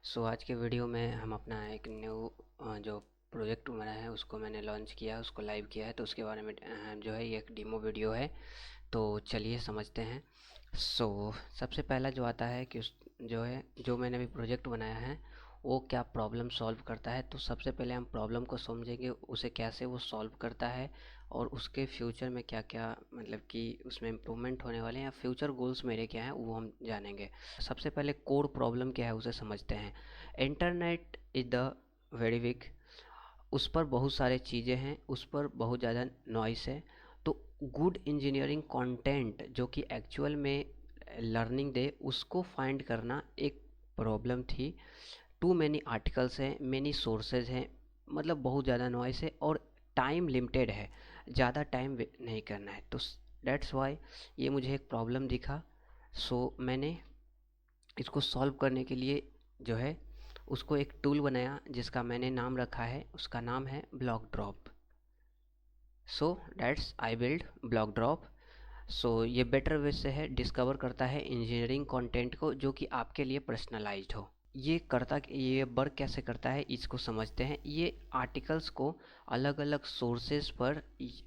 आज के वीडियो में हम अपना एक न्यू जो प्रोजेक्ट बनाया है उसको मैंने लॉन्च किया, उसको लाइव किया है। तो उसके बारे में जो है ये एक डेमो वीडियो है। तो चलिए समझते हैं। सबसे पहला जो आता है कि जो मैंने अभी प्रोजेक्ट बनाया है वो क्या प्रॉब्लम सॉल्व करता है। तो सबसे पहले हम प्रॉब्लम को समझेंगे, उसे कैसे वो सॉल्व करता है और उसके फ्यूचर में क्या क्या मतलब कि उसमें इम्प्रूवमेंट होने वाले हैं या फ्यूचर गोल्स मेरे क्या हैं वो हम जानेंगे। सबसे पहले कोर प्रॉब्लम क्या है उसे समझते हैं। Internet is the very big, उस पर बहुत सारे चीज़ें हैं, उस पर बहुत ज़्यादा नॉइस है। तो गुड इंजीनियरिंग कंटेंट जो कि एक्चुअल में लर्निंग दे उसको फाइंड करना एक प्रॉब्लम थी। टू मैनी आर्टिकल्स हैं, मैनी सोर्सेज हैं, मतलब बहुत ज़्यादा नॉइस है और टाइम लिमिटेड है, ज़्यादा टाइम नहीं करना है। तो डेट्स वाई ये मुझे एक प्रॉब्लम दिखा। मैंने इसको सॉल्व करने के लिए जो है उसको एक टूल बनाया जिसका मैंने नाम रखा है, उसका नाम है block drop. That's I build block drop. ये बेटर वे से है डिस्कवर करता है इंजीनियरिंग कंटेंट को जो कि आपके लिए पर्सनलाइज्ड हो। ये वर्क कैसे करता है इसको समझते हैं। ये आर्टिकल्स को अलग अलग सोर्सेज पर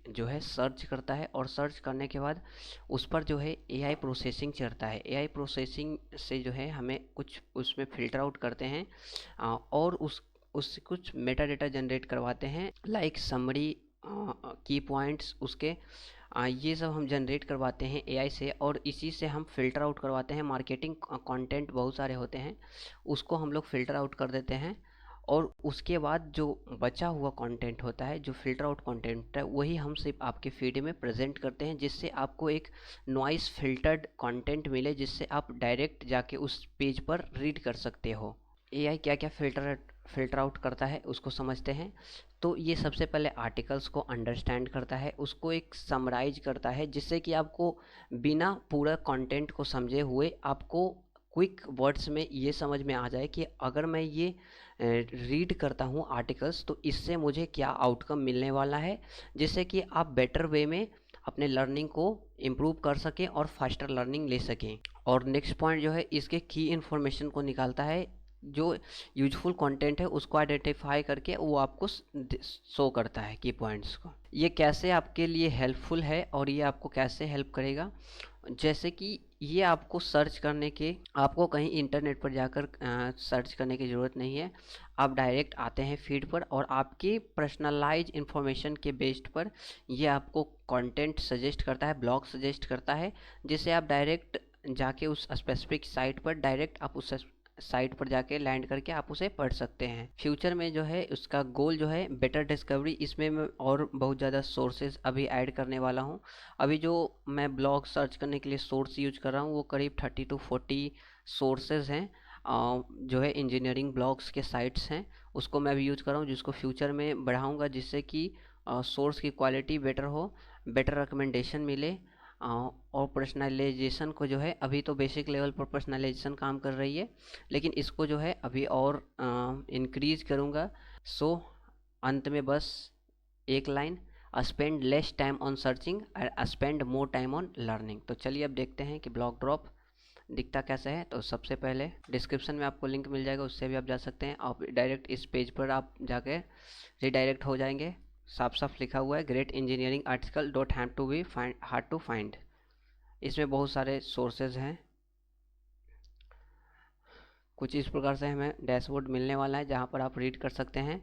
जो है सर्च करता है और सर्च करने के बाद उस पर जो है एआई प्रोसेसिंग चढ़ता है। एआई प्रोसेसिंग से जो है हमें कुछ उसमें फ़िल्टर आउट करते हैं और उससे कुछ मेटा डेटा जनरेट करवाते हैं, लाइक समरी, की पॉइंट्स उसके, ये सब हम जनरेट करवाते हैं एआई से और इसी से हम फ़िल्टर आउट करवाते हैं। मार्केटिंग कंटेंट बहुत सारे होते हैं, उसको हम लोग फ़िल्टर आउट कर देते हैं और उसके बाद जो बचा हुआ कंटेंट होता है, जो फ़िल्टर आउट कंटेंट है, वही हम सिर्फ आपके फीड में प्रेजेंट करते हैं जिससे आपको एक नॉइस फिल्टर्ड कंटेंट मिले जिससे आप डायरेक्ट जाके उस पेज पर रीड कर सकते हो। एआई क्या क्या फ़िल्टर आउट करता है उसको समझते हैं। तो ये सबसे पहले आर्टिकल्स को अंडरस्टैंड करता है, उसको एक समराइज करता है जिससे कि आपको बिना पूरा कंटेंट को समझे हुए आपको क्विक वर्ड्स में ये समझ में आ जाए कि अगर मैं ये रीड करता हूँ आर्टिकल्स तो इससे मुझे क्या आउटकम मिलने वाला है, जिससे कि आप बेटर वे में अपने लर्निंग को इम्प्रूव कर सकें और फास्टर लर्निंग ले सकें। और नेक्स्ट पॉइंट जो है इसके की इन्फॉर्मेशन को निकालता है, जो यूजफुल कंटेंट है उसको आइडेंटिफाई करके वो आपको शो करता है की पॉइंट्स को। ये कैसे आपके लिए हेल्पफुल है और ये आपको कैसे हेल्प करेगा, जैसे कि ये आपको सर्च करने के, आपको कहीं इंटरनेट पर जाकर सर्च करने की ज़रूरत नहीं है। आप डायरेक्ट आते हैं फीड पर और आपकी पर्सनलाइज इंफॉर्मेशन के बेस्ड पर ये आपको कंटेंट सजेस्ट करता है, ब्लॉग सजेस्ट करता है, जिससे आप डायरेक्ट जाके उस स्पेसिफिक साइट पर डायरेक्ट आप उस साइट पर जाके लैंड करके आप उसे पढ़ सकते हैं। फ्यूचर में जो है उसका गोल जो है बेटर डिस्कवरी, इसमें मैं और बहुत ज़्यादा सोर्सेज अभी ऐड करने वाला हूँ। अभी जो मैं ब्लॉग सर्च करने के लिए सोर्स यूज कर रहा हूँ वो करीब 30 to 40 सोर्सेज हैं, जो है इंजीनियरिंग ब्लॉग्स के साइट्स हैं, उसको मैं अभी यूज कर रहा हूँ, जिसको फ्यूचर में बढ़ाऊँगा जिससे कि सोर्स की क्वालिटी बेटर हो, बेटर रिकमेंडेशन मिले। और पर्सनलाइजेशन को जो है अभी तो बेसिक लेवल पर पर्सनलाइजेशन काम कर रही है, लेकिन इसको जो है अभी और इंक्रीज करूँगा। सो अंत में बस एक line, spend less time on searching और spend more time on learning. तो चलिए अब देखते हैं कि ब्लॉक ड्रॉप दिखता कैसा है। तो सबसे पहले डिस्क्रिप्शन में आपको लिंक मिल जाएगा, उससे भी आप जा सकते हैं। आप डायरेक्ट इस पेज पर आप जाके रिडायरेक्ट हो जाएंगे। साफ साफ लिखा हुआ है great engineering article don't have to be hard to find. इसमें बहुत सारे सोर्सेज हैं। कुछ इस प्रकार से हमें डैशबोर्ड मिलने वाला है जहाँ पर आप रीड कर सकते हैं,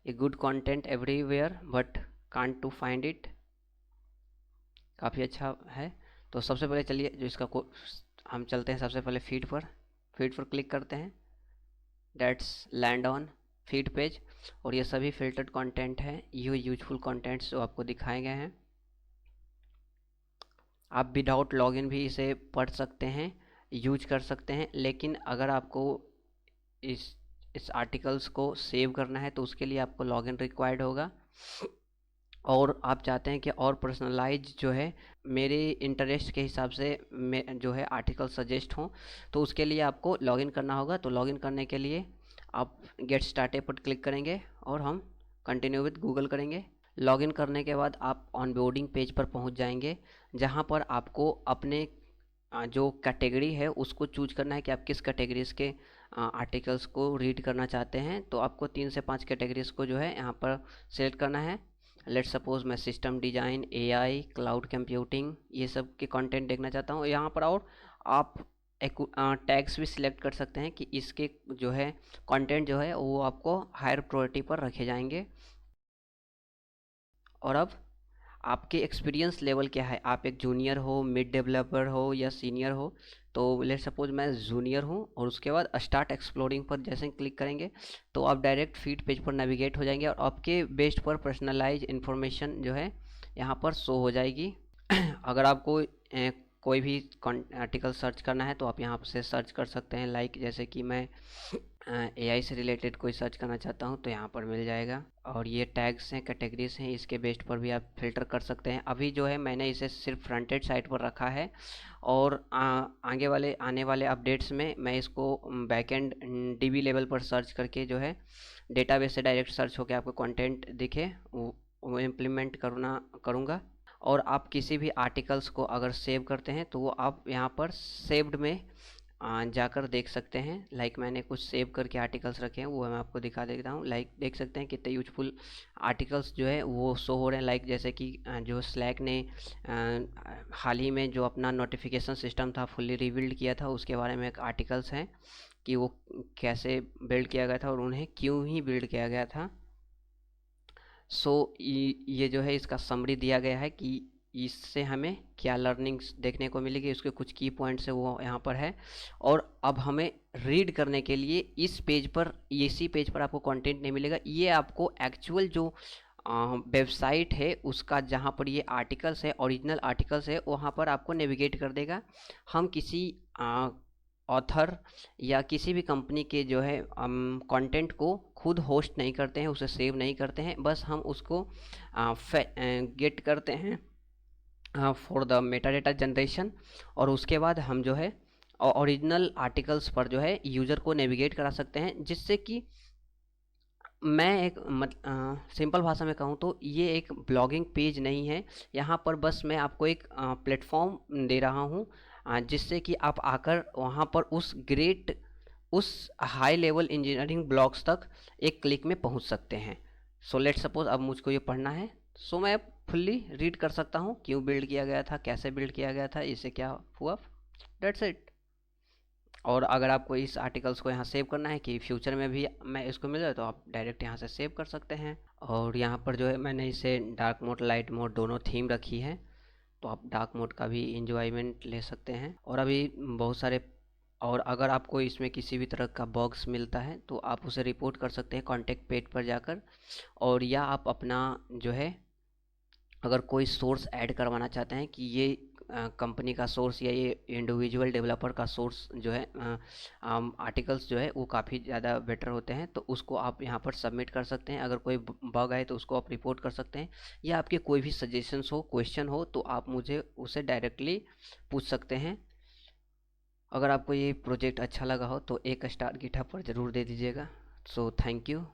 a good content everywhere but can't to find it. काफ़ी अच्छा है। तो सबसे पहले चलिए जो इसका हम चलते हैं सबसे पहले फीड पर क्लिक करते हैं। That's land on feed page और ये सभी फिल्टर्ड कंटेंट है, ये यूजफुल कंटेंट्स जो आपको दिखाए गए हैं। आप विदाउट लॉगिन भी इसे पढ़ सकते हैं, यूज कर सकते हैं, लेकिन अगर आपको इस इस आर्टिकल्स को सेव करना है तो उसके लिए आपको लॉगिन रिक्वायर्ड होगा। और आप चाहते हैं कि और पर्सनलाइज जो है मेरे इंटरेस्ट के हिसाब से मैं जो है आर्टिकल सजेस्ट हों, तो उसके लिए आपको लॉगिन करना होगा। तो लॉगिन करने के लिए आप गेट स्टार्टेड पर क्लिक करेंगे और हम कंटिन्यू विद गूगल करेंगे। लॉगिन करने के बाद आप ऑनबोर्डिंग पेज पर पहुंच जाएंगे जहां पर आपको अपने जो कैटेगरी है उसको चूज करना है कि आप किस कैटेगरीज के आर्टिकल्स को रीड करना चाहते हैं तो आपको 3 से 5 कैटेगरीज को जो है यहाँ पर सेलेक्ट करना है। लेट्स सपोज मैं system design, AI, cloud computing ये सब के कंटेंट देखना चाहता हूँ यहाँ पर। और आप एक टैग्स भी सिलेक्ट कर सकते हैं कि इसके जो है कंटेंट जो है वो आपको हायर प्रायोरिटी पर रखे जाएंगे। और अब आपके एक्सपीरियंस लेवल क्या है, आप एक जूनियर हो, मिड डेवलपर हो या सीनियर हो। तो लेट्स सपोज मैं जूनियर हूँ और उसके बाद स्टार्ट एक्सप्लोरिंग पर जैसे ही क्लिक करेंगे तो आप डायरेक्ट फीड पेज पर नेविगेट हो जाएंगे और आपके बेस्ड पर पर्सनलाइज इन्फॉर्मेशन जो है यहाँ पर शो हो जाएगी। अगर आपको कोई भी आर्टिकल सर्च करना है तो आप यहाँ से सर्च कर सकते हैं। लाइक जैसे कि मैं एआई से रिलेटेड कोई सर्च करना चाहता हूँ तो यहाँ पर मिल जाएगा। और ये टैग्स हैं, कैटेगरीज हैं, इसके बेस्ड पर भी आप फिल्टर कर सकते हैं। अभी जो है मैंने इसे सिर्फ फ्रंटेड साइट पर रखा है और आने वाले अपडेट्स में मैं इसको बैकएंड डीबी लेवल पर सर्च करके जो है डेटाबेस से डायरेक्ट सर्च होकर आपको कंटेंट दिखे वो इम्प्लीमेंट करूँगा। और आप किसी भी आर्टिकल्स को अगर सेव करते हैं तो वो आप यहाँ पर सेव्ड में जाकर देख सकते हैं। लाइक मैंने कुछ सेव करके आर्टिकल्स रखे हैं वो मैं आपको दिखा देता हूँ। लाइक देख सकते हैं कितने यूजफुल आर्टिकल्स जो है वो शो हो रहे हैं। लाइक जैसे कि जो स्लैक ने हाल ही में जो अपना नोटिफिकेशन सिस्टम था फुल्ली रिबिल्ड किया था उसके बारे में एक आर्टिकल्स हैं कि वो कैसे बिल्ड किया गया था और उन्हें क्यों ही बिल्ड किया गया था। सो ये जो है इसका समरी दिया गया है कि इससे हमें क्या लर्निंग्स देखने को मिलेगी, उसके कुछ की पॉइंट्स है वो यहाँ पर है। और अब हमें रीड करने के लिए इस पेज पर, इसी पेज पर आपको कंटेंट नहीं मिलेगा, ये आपको एक्चुअल जो वेबसाइट है उसका जहाँ पर ये आर्टिकल्स है, ओरिजिनल आर्टिकल्स है, वहाँ पर आपको नेविगेट कर देगा। हम किसी ऑथर या किसी भी कंपनी के जो है कंटेंट को खुद होस्ट नहीं करते हैं, उसे सेव नहीं करते हैं, बस हम उसको गेट करते हैं for the Meta data generation. और उसके बाद हम जो है ओरिजिनल आर्टिकल्स पर जो है यूज़र को नेविगेट करा सकते हैं, जिससे कि मैं एक सिंपल भाषा में कहूँ तो ये एक ब्लॉगिंग पेज नहीं है। यहाँ पर बस मैं आपको एक प्लेटफॉर्म दे रहा हूँ जिससे कि आप आकर वहाँ पर उस हाई लेवल इंजीनियरिंग ब्लॉग्स तक एक क्लिक में पहुँच सकते हैं। सो लेट सपोज अब मुझको ये पढ़ना है, सो मैं फुल्ली रीड कर सकता हूँ क्यों बिल्ड किया गया था, कैसे बिल्ड किया गया था, इससे क्या हुआ, डेट्स इट। और अगर आपको इस आर्टिकल्स को यहाँ सेव करना है कि फ्यूचर में भी मैं इसको मिल जाए तो आप डायरेक्ट यहाँ से सेव कर सकते हैं। और यहाँ पर जो है मैंने इसे डार्क मोड, लाइट मोड दोनों थीम रखी है, तो आप डार्क मोड का भी इंजॉयमेंट ले सकते हैं। और अभी बहुत सारे, और अगर आपको इसमें किसी भी तरह का बग्स मिलता है तो आप उसे रिपोर्ट कर सकते हैं कॉन्टेक्ट पेज पर जाकर। और या आप अपना जो है अगर कोई सोर्स ऐड करवाना चाहते हैं कि ये कंपनी का सोर्स या ये इंडिविजुअल डेवलपर का सोर्स जो है आर्टिकल्स जो है वो काफ़ी ज़्यादा बेटर होते हैं, तो उसको आप यहाँ पर सबमिट कर सकते हैं। अगर कोई बग आए तो उसको आप रिपोर्ट कर सकते हैं, या आपके कोई भी सजेशंस हो, क्वेश्चन हो तो आप मुझे उसे डायरेक्टली पूछ सकते हैं। अगर आपको ये प्रोजेक्ट अच्छा लगा हो तो एक स्टार गिटहब पर ज़रूर दे दीजिएगा। So thank you.